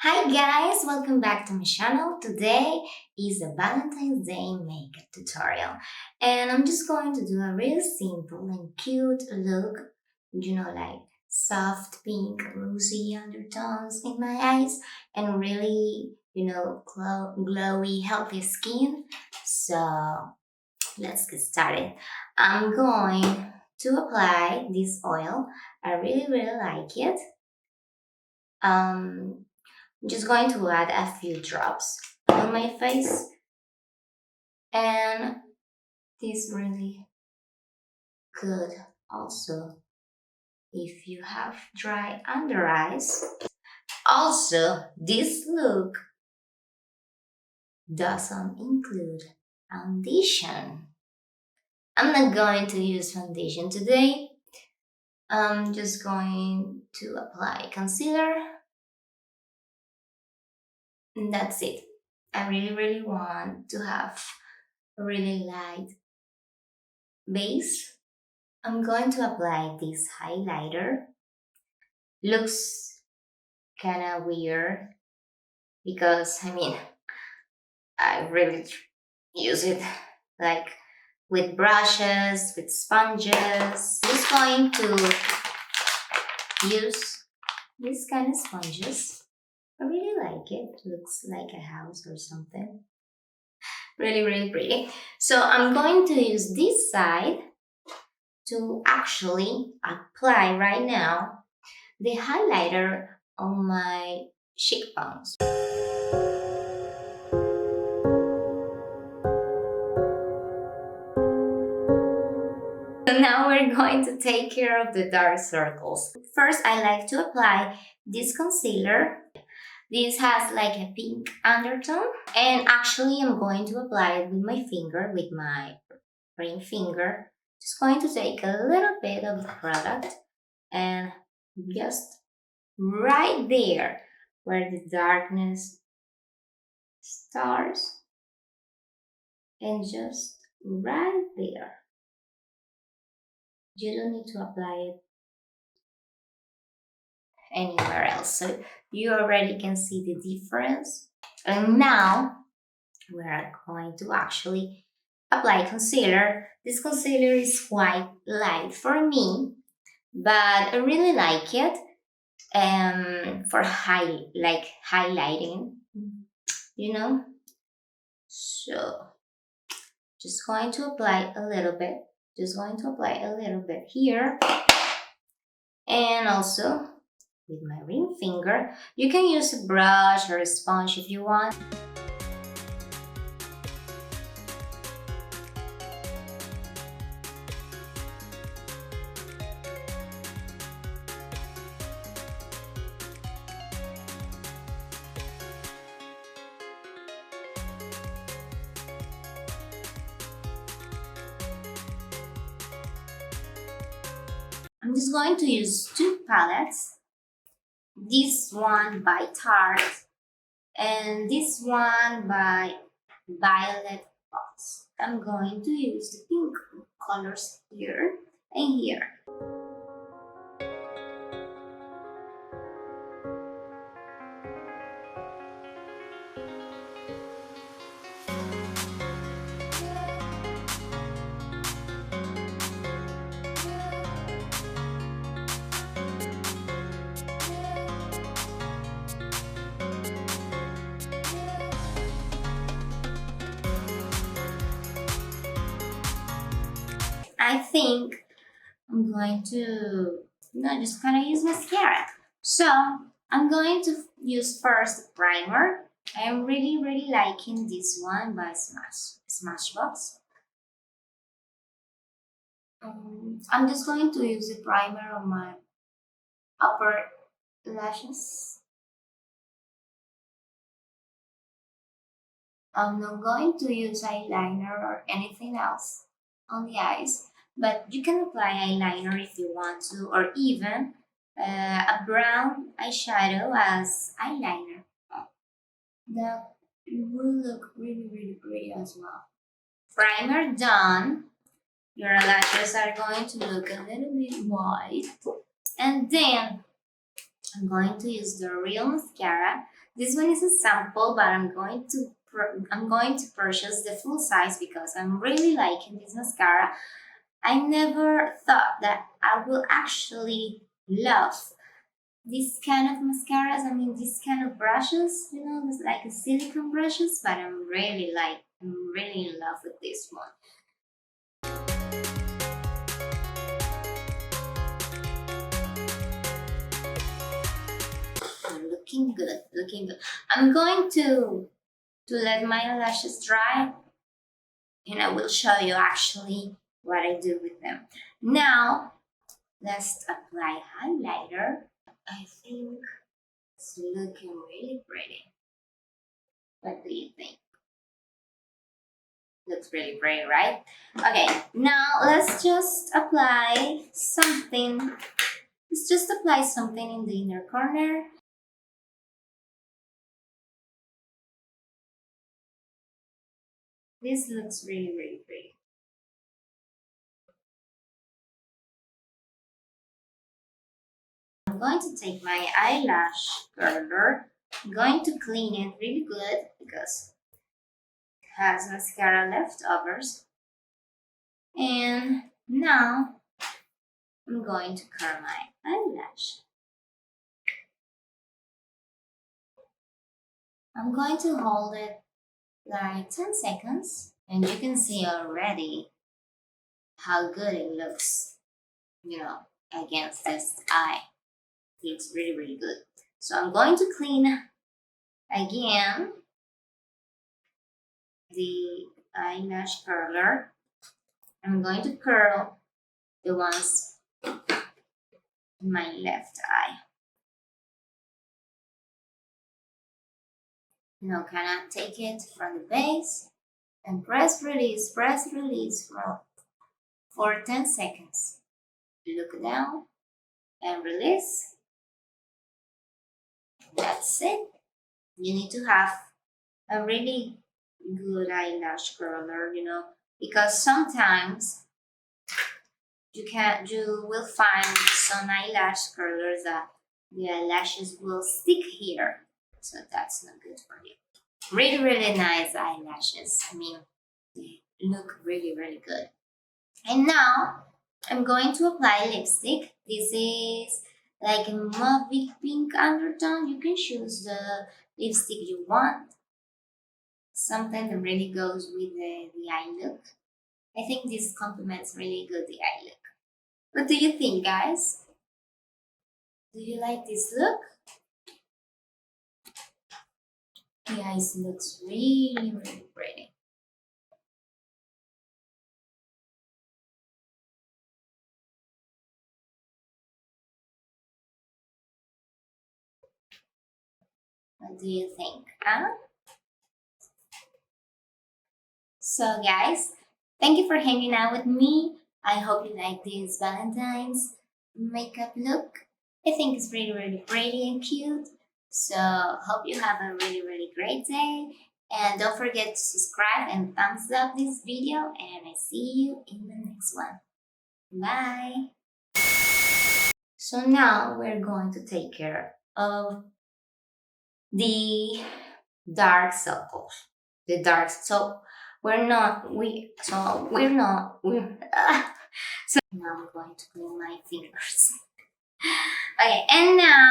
Hi guys, welcome back to my channel. Today is a Valentine's Day makeup tutorial and I'm just going to do a real simple and cute look, like soft pink rosy undertones in my eyes and really, glowy healthy skin. So let's get started. I'm going to apply this oil. I really like it. I'm just going to add a few drops on my face, and this really good also if you have dry under eyes. Also, this look doesn't include foundation. I'm not going to use foundation today. I'm just going to apply concealer, and that's it. I really want to have a really light base. I'm going to apply this highlighter. Looks kind of weird because I really use it like with brushes, with sponges. Just going to use this kind of sponges. I really like it. Looks like a house or something. Really pretty. So I'm going to use this side to actually apply right now the highlighter on my cheekbones. So now we're going to take care of the dark circles. First, I like to apply this concealer. This has like a pink undertone, and actually I'm going to apply it with my finger, with my ring finger. Just going to take a little bit of the product and just right there where the darkness starts, and just right there. You don't need to apply it anywhere else, so you already can see the difference. And now we're going to actually apply concealer. This concealer is quite light for me, but I really like it for highlighting, so just going to apply a little bit. Just going to apply a little bit here, and also with my ring finger. You can use a brush or a sponge if you want. I'm just going to use two palettes. This one by Tarte and this one by Violet Box. I'm going to use the pink colors here and here. I think I'm going to just kind of use mascara. So I'm going to use first primer. I'm really liking this one by Smashbox. I'm just going to use the primer on my upper lashes. I'm not going to use eyeliner or anything else on the eyes, but you can apply eyeliner if you want to, or even a brown eyeshadow as eyeliner. That will look really pretty as well. Primer done. Your lashes are going to look a little bit white, and then I'm going to use the real mascara. This one is a sample, but I'm going to purchase the full size because I'm really liking this mascara. I never thought that I will actually love this kind of mascaras. I mean, this kind of brushes, it's like a silicone brushes, but I'm really in love with this one. Looking good, looking good. I'm going to let my eyelashes dry, and I will show you actually what I do with them. Now, let's apply highlighter. I think it's looking really pretty. What do you think? Looks really pretty, right? Okay, now let's just apply something. Let's just apply something in the inner corner. This looks really, really pretty. I'm going to take my eyelash curler. I'm going to clean it really good because it has mascara leftovers. And now I'm going to curl my eyelash. I'm going to hold it like 10 seconds, and you can see already how good it looks, against this eye. It looks really, really good. So I'm going to clean again the eyelash curler. I'm going to curl the ones in my left eye. Kind of take it from the base and press release for 10 seconds. Look down and release. That's it. You need to have a really good eyelash curler, because sometimes you will find some eyelash curlers that the eyelashes will stick here. So that's not good for you. Really, really nice eyelashes. I mean, they look really, really good. And now I'm going to apply lipstick. This is like a mauve pink undertone. You can choose the lipstick you want. Something that really goes with the eye look. I think this complements really good the eye look. What do you think, guys? Do you like this look? The eyes looks really, really pretty. What do you think? Huh? So, guys, thank you for hanging out with me. I hope you like this Valentine's makeup look. I think it's really, really pretty and cute. So, hope you have a really, really great day. And don't forget to subscribe and thumbs up this video. And I see you in the next one. Bye. So now we're going to take care of the dark circles. The dark so we're not we're so now I'm going to clean my fingers. Okay, and now